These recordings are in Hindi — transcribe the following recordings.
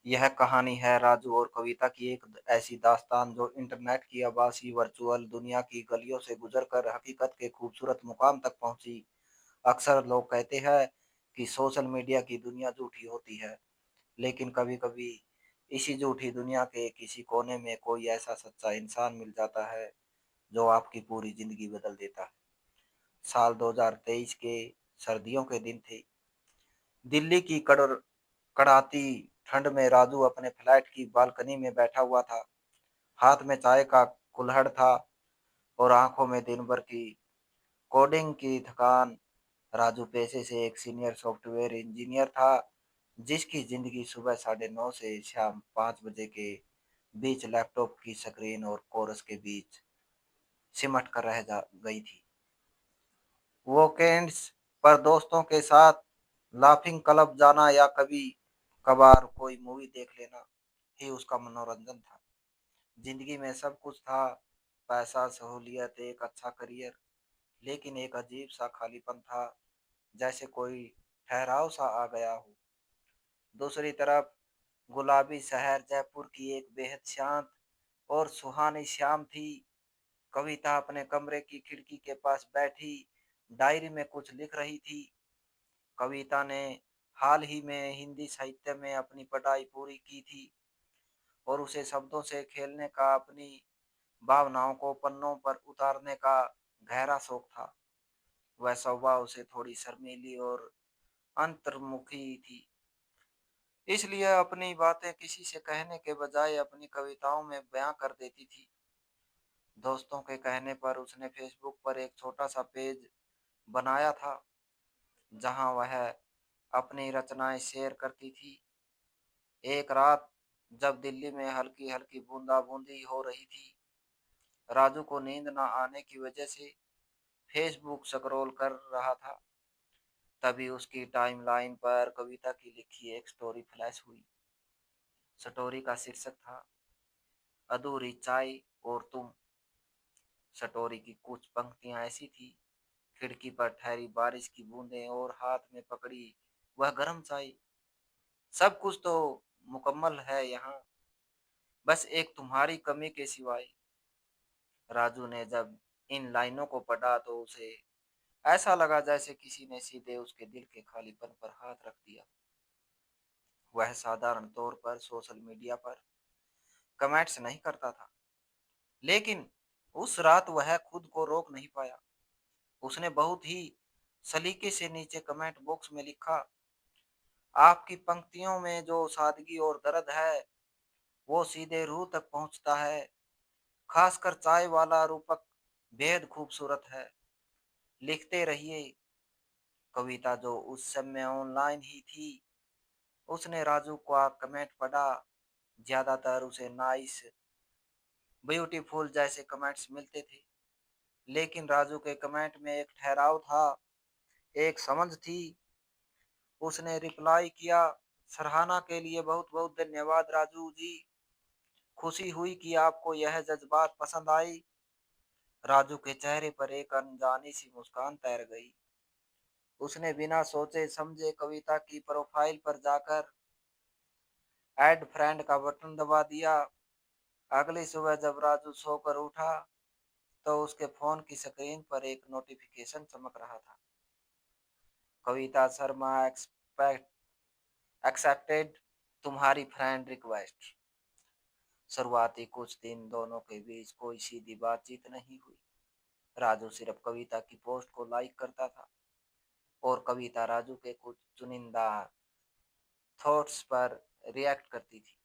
यह कहानी है राजू और कविता की एक ऐसी दास्तान जो इंटरनेट की आभासी वर्चुअल दुनिया की गलियों से गुजरकर हकीकत के खूबसूरत मुकाम तक पहुंची। अक्सर लोग कहते हैं कि सोशल मीडिया की दुनिया झूठी होती है, लेकिन कभी-कभी इसी झूठी दुनिया के किसी कोने में कोई ऐसा सच्चा इंसान मिल जाता है जो आपकी पूरी जिंदगी बदल देता है। साल 2023 के सर्दियों के दिन थे। दिल्ली की कड़ाती ठंड में राजू अपने फ्लैट की बालकनी में बैठा हुआ था। हाथ में चाय का कुल्हड़ था और आंखों में दिन भर की कोडिंग की थकान। राजू पेशे से एक सीनियर सॉफ्टवेयर इंजीनियर था, जिसकी जिंदगी सुबह 9:30 से शाम 5 बजे के बीच लैपटॉप की स्क्रीन और कोरस के बीच सिमट कर रह जा गई थी। वीकेंड्स पर दोस्तों के साथ लाफिंग क्लब जाना या कभी कभार कोई मूवी देख लेना ही उसका मनोरंजन था। जिंदगी में सब कुछ था, पैसा, सहूलियत, एक अच्छा करियर, लेकिन एक अजीब सा खालीपन था, जैसे कोई ठहराव सा आ गया हो। दूसरी तरफ गुलाबी शहर जयपुर की एक बेहद शांत और सुहानी शाम थी। कविता अपने कमरे की खिड़की के पास बैठी डायरी में कुछ लिख रही थी। कविता ने हाल ही में हिंदी साहित्य में अपनी पढ़ाई पूरी की थी और उसे शब्दों से खेलने का, अपनी भावनाओं को पन्नों पर उतारने का गहरा शौक था। वह स्वभाव से थोड़ी शर्मीली और अंतर्मुखी थी, इसलिए अपनी बातें किसी से कहने के बजाय अपनी कविताओं में बयां कर देती थी। दोस्तों के कहने पर उसने फेसबुक पर एक छोटा सा पेज बनाया था, जहां वह अपनी रचनाएं शेयर करती थी। एक रात जब दिल्ली में हल्की हल्की बूंदाबूंदी हो रही थी, राजू को नींद न आने की वजह से फेसबुक स्क्रॉल कर रहा था। तभी उसकी टाइमलाइन पर कविता की लिखी एक स्टोरी फ्लैश हुई। स्टोरी का शीर्षक था अधूरी चाय और तुम। स्टोरी की कुछ पंक्तियां ऐसी थी: खिड़की पर ठहरी बारिश की बूंदें और हाथ में पकड़ी वह गर्म चाय। सब कुछ तो मुकम्मल है यहाँ, बस एक तुम्हारी कमी के सिवाय। राजू ने जब इन लाइनों को पढ़ा तो उसे ऐसा लगा जैसे किसी ने सीधे उसके दिल के खालीपन पर हाथ रख दिया। वह साधारण तौर पर सोशल मीडिया पर कमेंट्स नहीं करता था, लेकिन उस रात वह खुद को रोक नहीं पाया। उसने बहुत ही सलीके से नीचे कमेंट बॉक्स में लिखा, आपकी पंक्तियों में जो सादगी और दर्द है वो सीधे रूह तक पहुंचता है। खासकर चाय वाला रूपक बेहद खूबसूरत है, लिखते रहिए। कविता जो उस समय ऑनलाइन ही थी, उसने राजू का कमेंट पढ़ा। ज्यादातर उसे नाइस, ब्यूटीफुल जैसे कमेंट्स मिलते थे, लेकिन राजू के कमेंट में एक ठहराव था, एक समझ थी। उसने रिप्लाई किया, सराहना के लिए बहुत बहुत धन्यवाद राजू जी, खुशी हुई कि आपको यह जज्बात पसंद आई। राजू के चेहरे पर एक अनजानी सी मुस्कान तैर गई। उसने बिना सोचे समझे कविता की प्रोफाइल पर जाकर ऐड फ्रेंड का बटन दबा दिया। अगली सुबह जब राजू सोकर उठा तो उसके फोन की स्क्रीन पर एक नोटिफिकेशन चमक रहा था, कविता शर्मा एक्सेप्टेड तुम्हारी फ्रेंड रिक्वेस्ट। शुरुआती कुछ दिन दोनों के बीच कोई सीधी बातचीत नहीं हुई। राजू सिर्फ कविता की पोस्ट को लाइक करता था और कविता राजू के कुछ चुनिंदा थॉट्स पर रिएक्ट करती थी।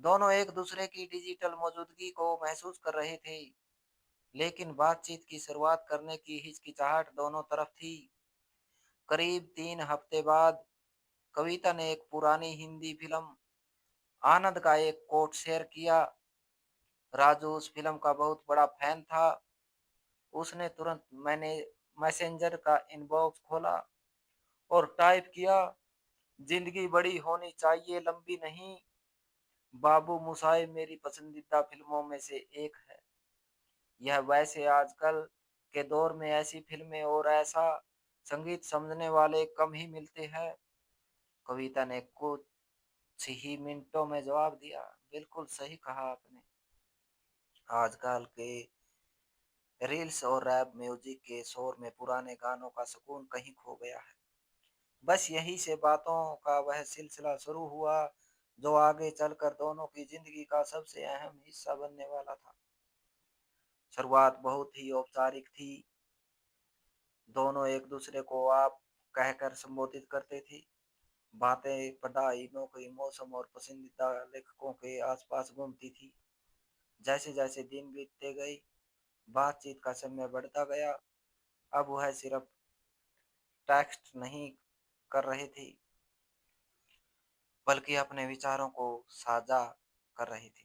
दोनों एक दूसरे की डिजिटल मौजूदगी को महसूस कर रहे थे, लेकिन बातचीत की शुरुआत करने की हिचकिचाहट दोनों तरफ थी। करीब 3 हफ्ते बाद कविता ने एक पुरानी हिंदी फिल्म आनंद का एक कोट शेयर किया। राजू उस फिल्म का बहुत बड़ा फैन था। उसने तुरंत मैंने मैसेंजर का इनबॉक्स खोला और टाइप किया, जिंदगी बड़ी होनी चाहिए, लंबी नहीं। बाबू मुसाहिब मेरी पसंदीदा फिल्मों में से एक है। यह वैसे आजकल के दौर में ऐसी फिल्में और ऐसा संगीत समझने वाले कम ही मिलते हैं। कविता ने कुछ ही मिनटों में जवाब दिया। बिल्कुल सही कहा आपने। आजकल के रील्स और रैप म्यूजिक के शोर में पुराने गानों का सुकून कहीं खो गया है। बस यहीं से बातों का वह सिलसिला शुरू हुआ जो आगे चलकर दोनों की जिंदगी का सबसे अहम हिस्सा बनने वाला था। शुरुआत बहुत ही औपचारिक थी। दोनों एक दूसरे को आप कहकर संबोधित करते थे। बातें पढ़ाई, नौकरी, मौसम और पसंदीदा लेखकों के आसपास घूमती थी। जैसे जैसे दिन बीतते गए, बातचीत का समय बढ़ता गया। अब वह सिर्फ टेक्स्ट नहीं कर रहे थे, बल्कि अपने विचारों को साझा कर रहे थे।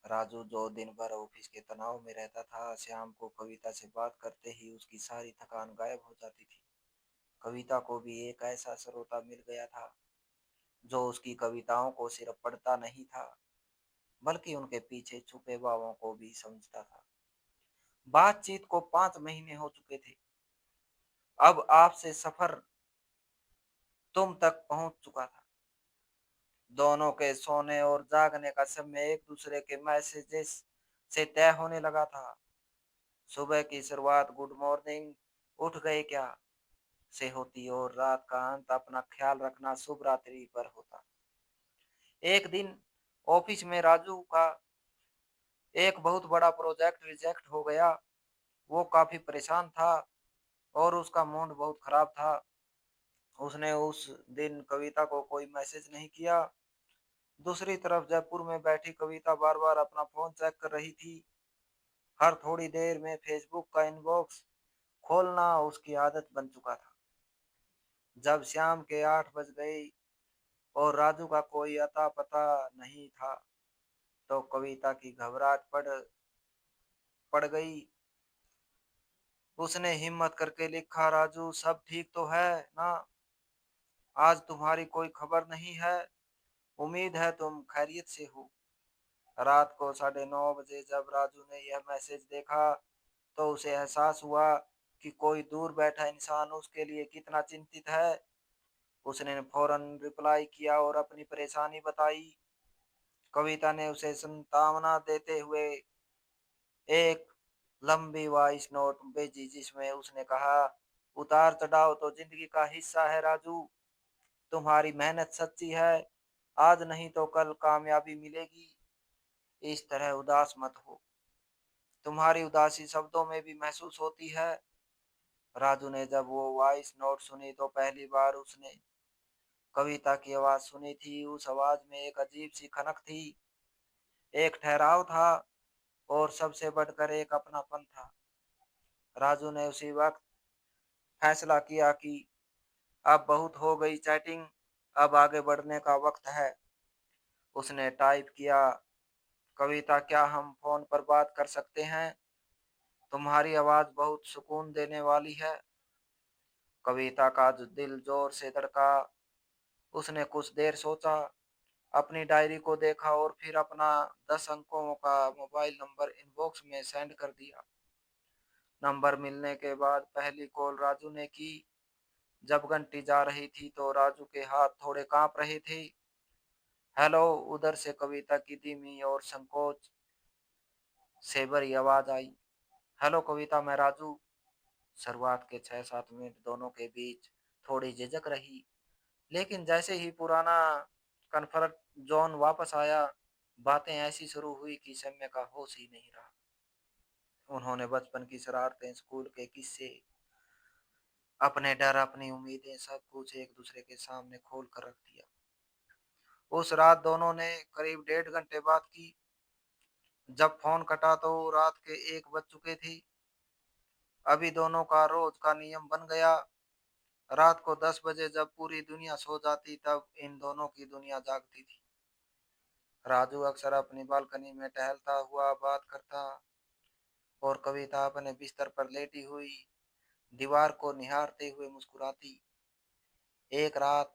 राजू जो दिन भर ऑफिस के तनाव में रहता था, श्याम को कविता से बात करते ही उसकी सारी थकान गायब हो जाती थी। कविता को भी एक ऐसा श्रोता मिल गया था जो उसकी कविताओं को सिर्फ पढ़ता नहीं था, बल्कि उनके पीछे छुपे भावों को भी समझता था। बातचीत को 5 महीने हो चुके थे। अब आपसे सफर तुम तक पहुंच चुका था। दोनों के सोने और जागने का समय एक दूसरे के मैसेजेस से तय होने लगा था। सुबह की शुरुआत गुड मॉर्निंग, उठ गए क्या से होती और रात का अंत अपना ख्याल रखना शुभ रात्रि पर होता। एक दिन ऑफिस में राजू का एक बहुत बड़ा प्रोजेक्ट रिजेक्ट हो गया। वो काफी परेशान था और उसका मूड बहुत खराब था। उसने उस दिन कविता को कोई मैसेज नहीं किया। दूसरी तरफ जयपुर में बैठी कविता बार बार अपना फोन चेक कर रही थी। हर थोड़ी देर में फेसबुक का इनबॉक्स खोलना उसकी आदत बन चुका था। जब शाम के 8 बज गए और राजू का कोई अता पता नहीं था, तो कविता की घबराहट पड़ गई। उसने हिम्मत करके लिखा, राजू सब ठीक तो है ना? आज तुम्हारी कोई खबर नहीं है। उम्मीद है तुम खैरियत से हो। रात को 9:30 बजे जब राजू ने यह मैसेज देखा, तो उसे एहसास हुआ कि कोई दूर बैठा इंसान उसके लिए कितना चिंतित है। उसने फौरन रिप्लाई किया और अपनी परेशानी बताई। कविता ने उसे सांत्वना देते हुए एक लंबी वॉइस नोट भेजी जिसमें उसने कहा, उतार चढ़ाव तो जिंदगी का हिस्सा है राजू। तुम्हारी मेहनत सच्ची है। आज नहीं तो कल कामयाबी मिलेगी। इस तरह उदास मत हो। तुम्हारी उदासी शब्दों में भी महसूस होती है। राजू ने जब वो वॉइस नोट सुनी तो पहली बार उसने कविता की आवाज सुनी थी। उस आवाज में एक अजीब सी खनक थी, एक ठहराव था और सबसे बढ़कर एक अपनापन था। राजू ने उसी वक्त फैसला किया कि अब बहुत हो गई चैटिंग, अब आगे बढ़ने का वक्त है। उसने टाइप किया, कविता क्या हम फोन पर बात कर सकते हैं? तुम्हारी आवाज बहुत सुकून देने वाली है। कविता का जो दिल जोर से धड़का। उसने कुछ देर सोचा, अपनी डायरी को देखा और फिर अपना 10 अंकों का मोबाइल नंबर इनबॉक्स में सेंड कर दिया। नंबर मिलने के बाद पहली कॉल राजू ने की। जब घंटी जा रही थी तो राजू के हाथ थोड़े कांप रहे थे। हेलो, उधर से कविता की धीमी और संकोच से भरी आवाज आई। हेलो कविता, मैं राजू। शुरुआत के 6-7 मिनट दोनों के बीच थोड़ी झिझक रही, लेकिन जैसे ही पुराना कंफर्ट जोन वापस आया, बातें ऐसी शुरू हुई कि समय का होश ही नहीं रहा। उन्होंने बचपन की शरारतें, स्कूल के किस्से, अपने डर, अपनी उम्मीदें, सब कुछ एक दूसरे के सामने खोल कर रख दिया। उस रात दोनों ने करीब 1.5 घंटे बात की। जब फोन कटा तो रात के 1 बज चुके थे। अभी दोनों का रोज का नियम बन गया। रात को 10 बजे जब पूरी दुनिया सो जाती, तब इन दोनों की दुनिया जागती थी। राजू अक्सर अपनी बालकनी में टहलता हुआ बात करता और कविता अपने बिस्तर पर लेटी हुई दीवार को निहारते हुए मुस्कुराती। एक रात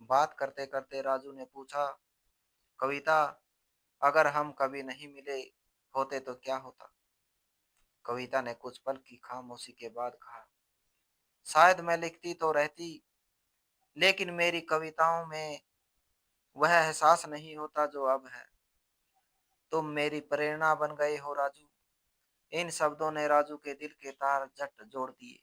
बात करते करते राजू ने पूछा, कविता, अगर हम कभी नहीं मिले होते तो क्या होता? कविता ने कुछ पल की खामोशी के बाद कहा, शायद मैं लिखती तो रहती, लेकिन मेरी कविताओं में वह एहसास नहीं होता जो अब है। तुम मेरी प्रेरणा बन गए हो राजू। इन शब्दों ने राजू के दिल के तार झट जोड़ दिए।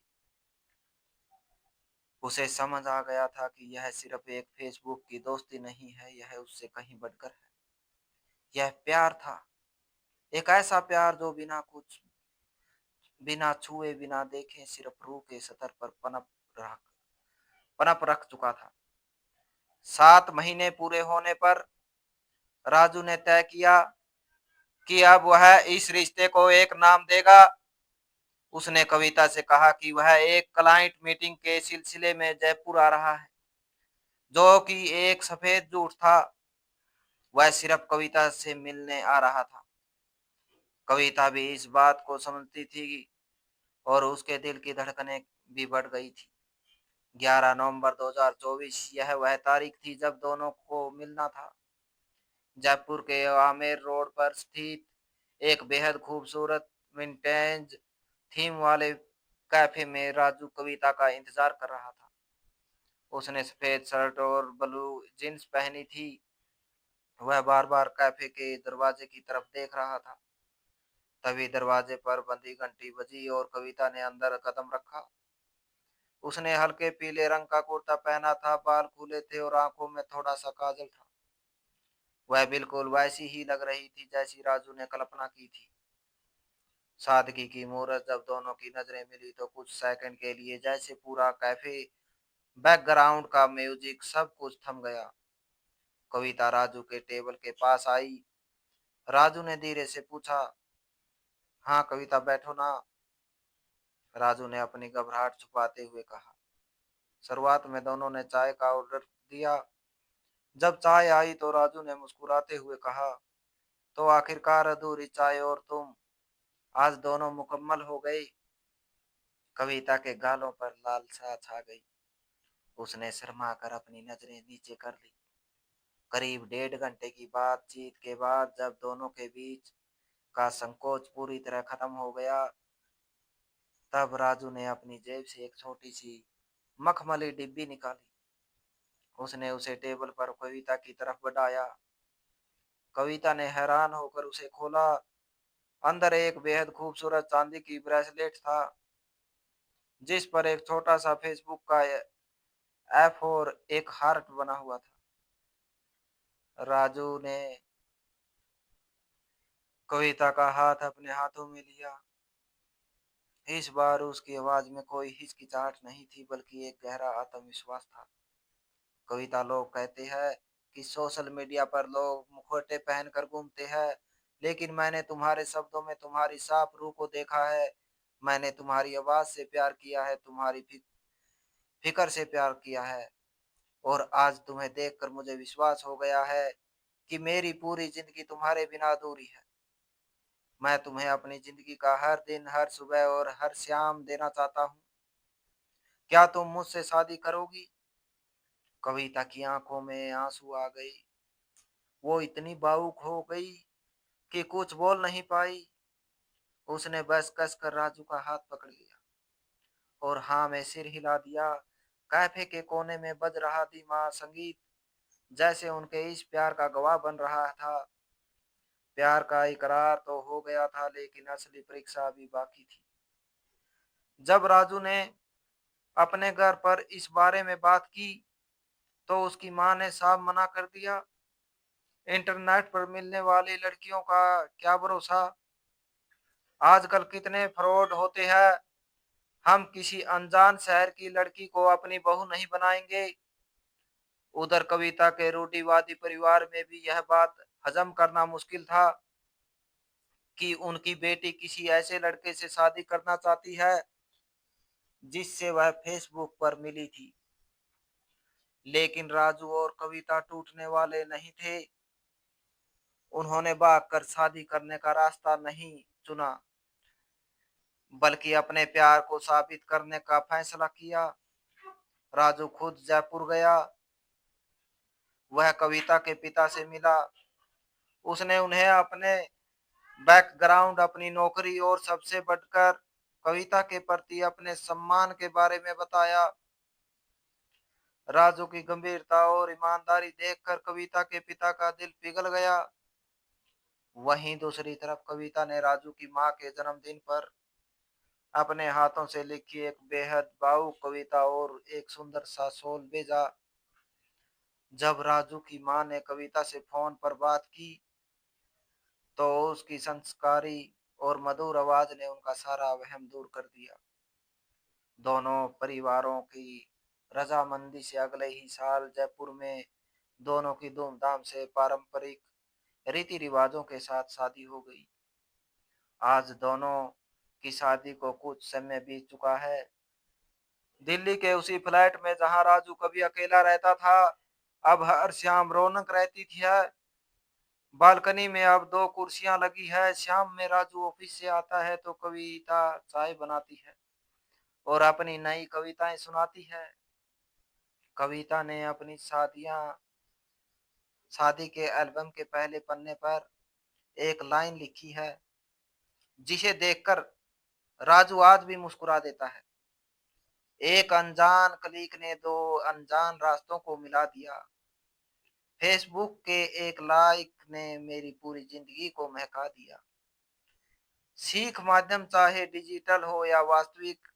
उसे समझ आ गया था कि यह सिर्फ एक फेसबुक की दोस्ती नहीं है, यह उससे कहीं बढ़कर है। यह प्यार था, एक ऐसा प्यार जो बिना छुए बिना देखे सिर्फ रूह के सतर पर पनप रख चुका था। 7 महीने पूरे होने पर राजू ने तय किया कि अब वह इस रिश्ते को एक नाम देगा। उसने कविता से कहा कि वह एक क्लाइंट मीटिंग के सिलसिले में जयपुर आ रहा है, जो कि एक सफेद झूठ था। वह सिर्फ कविता से मिलने आ रहा था। कविता भी इस बात को समझती थी और उसके दिल की धड़कनें भी बढ़ गई थी। 11 नवंबर 2024 यह वह तारीख थी जब दोनों को मिलना था। जयपुर के आमेर रोड पर स्थित एक बेहद खूबसूरत विंटेज थीम वाले कैफे में राजू कविता का इंतजार कर रहा था। उसने सफेद शर्ट और ब्लू जींस पहनी थी। वह बार बार कैफे के दरवाजे की तरफ देख रहा था। तभी दरवाजे पर बंदी घंटी बजी और कविता ने अंदर कदम रखा। उसने हल्के पीले रंग का कुर्ता पहना था, बाल खुले थे और आंखों में थोड़ा सा काजल था। वह बिल्कुल वैसी ही लग रही थी जैसी राजू ने कल्पना की थी। सादगी की मूरत जब दोनों की नजरें मिली तो कुछ सेकंड के लिए जैसे पूरा कैफे, बैकग्राउंड का म्यूजिक, सब कुछ थम गया। कविता राजू के टेबल के पास आई। राजू ने धीरे से पूछा, हाँ कविता बैठो ना। राजू ने अपनी घबराहट छुपाते हुए कहा। शुरुआत में दोनों ने चाय का ऑर्डर दिया। जब चाय आई तो राजू ने मुस्कुराते हुए कहा, तो आखिरकार अधूरी चाय और तुम, आज दोनों मुकम्मल हो गए। कविता के गालों पर लालसा छा गई। उसने शर्मा कर अपनी नजरें नीचे कर ली। करीब 1.5 घंटे की बातचीत के बाद जब दोनों के बीच का संकोच पूरी तरह खत्म हो गया, तब राजू ने अपनी जेब से एक छोटी सी मखमली डिब्बी निकाली। उसने उसे टेबल पर कविता की तरफ बढ़ाया। कविता ने हैरान होकर उसे खोला। अंदर एक बेहद खूबसूरत चांदी की ब्रेसलेट था, जिस पर एक छोटा सा फेसबुक का एफ और एक हार्ट बना हुआ था। राजू ने कविता का हाथ अपने हाथों में लिया। इस बार उसकी आवाज में कोई हिचकिचाहट नहीं थी, बल्कि एक गहरा आत्मविश्वास था। कविता, लोग कहते हैं कि सोशल मीडिया पर लोग मुखौटे पहनकर घूमते हैं, लेकिन मैंने तुम्हारे शब्दों में तुम्हारी साफ रूह को देखा है। मैंने तुम्हारी आवाज से प्यार किया है, तुम्हारी फिक्र से प्यार किया है, और आज तुम्हें देखकर मुझे विश्वास हो गया है कि मेरी पूरी जिंदगी तुम्हारे बिना अधूरी है। मैं तुम्हें अपनी जिंदगी का हर दिन, हर सुबह और हर शाम देना चाहता हूँ। क्या तुम मुझसे शादी करोगी? कविता की आंखों में आंसू आ गए। वो इतनी भावुक हो गई कि कुछ बोल नहीं पाई। उसने बस कसकर राजू का हाथ पकड़ लिया और हाँ में सिर हिला दिया। कैफे के कोने में बज रहा धीमा संगीत, जैसे उनके इस प्यार का गवाह बन रहा था। प्यार का इकरार तो हो गया था, लेकिन असली परीक्षा अभी बाकी थी। जब राजू ने अपने घर पर इस बारे में बात की तो उसकी मां ने साफ मना कर दिया। इंटरनेट पर मिलने वाली लड़कियों का क्या भरोसा, आजकल कितने फ्रॉड होते हैं। हम किसी अनजान शहर की लड़की को अपनी बहू नहीं बनाएंगे। उधर कविता के रूढ़िवादी परिवार में भी यह बात हजम करना मुश्किल था कि उनकी बेटी किसी ऐसे लड़के से शादी करना चाहती है जिससे वह फेसबुक पर मिली थी। लेकिन राजू और कविता टूटने वाले नहीं थे। उन्होंने भागकर शादी करने का रास्ता नहीं चुना, बल्कि अपने प्यार को साबित करने का फैसला किया। राजू खुद जयपुर गया। वह कविता के पिता से मिला। उसने उन्हें अपने बैकग्राउंड, अपनी नौकरी और सबसे बढ़कर कविता के प्रति अपने सम्मान के बारे में बताया। राजू की गंभीरता और ईमानदारी देखकर कविता के पिता का दिल पिघल गया। वहीं दूसरी तरफ कविता ने राजू की मां के जन्मदिन पर अपने हाथों से लिखी एक बेहद भावुक कविता और एक सुंदर सा शॉल भेजा। जब राजू की मां ने कविता से फोन पर बात की तो उसकी संस्कारी और मधुर आवाज ने उनका सारा वहम दूर कर दिया। दोनों परिवारों की रजामंदी से अगले ही साल जयपुर में दोनों की धूमधाम से पारंपरिक रीति रिवाजों के साथ शादी हो गई। आज दोनों की शादी को कुछ समय बीत चुका है। दिल्ली के उसी फ्लैट में जहां राजू कभी अकेला रहता था, अब हर शाम रौनक रहती थी है। बालकनी में अब दो कुर्सियां लगी है। शाम में राजू ऑफिस से आता है तो कविता चाय बनाती है और अपनी नई कविताएं सुनाती है। कविता ने अपनी शादी के एल्बम के पहले पन्ने पर एक लाइन लिखी है जिसे देखकर राजू आज भी मुस्कुरा देता है। एक अनजान क्लिक ने दो अनजान रास्तों को मिला दिया। फेसबुक के एक लाइक ने मेरी पूरी जिंदगी को महका दिया। सीख माध्यम चाहे डिजिटल हो या वास्तविक,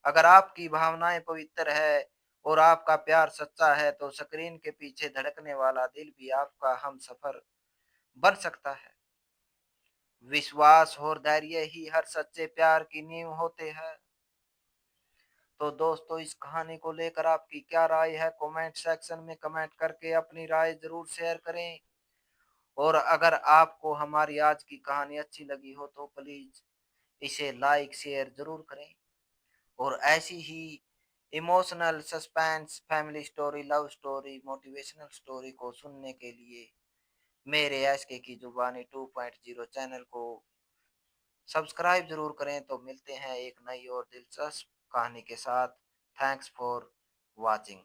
अगर आपकी भावनाएं पवित्र है और आपका प्यार सच्चा है तो स्क्रीन के पीछे धड़कने वाला दिल भी आपका हम सफर बन सकता है। विश्वास और धैर्य ही हर सच्चे प्यार की नींव होते हैं। तो दोस्तों, इस कहानी को लेकर आपकी क्या राय है? कमेंट सेक्शन में कमेंट करके अपनी राय जरूर शेयर करें। और अगर आपको हमारी आज की कहानी अच्छी लगी हो तो प्लीज इसे लाइक शेयर जरूर करें। और ऐसी ही emotional suspense family story love story motivational story को सुनने के लिए मेरे एस के की जुबानी 2.0 चैनल को सब्सक्राइब जरूर करें। तो मिलते हैं एक नई और दिलचस्प कहानी के साथ। Thanks for watching.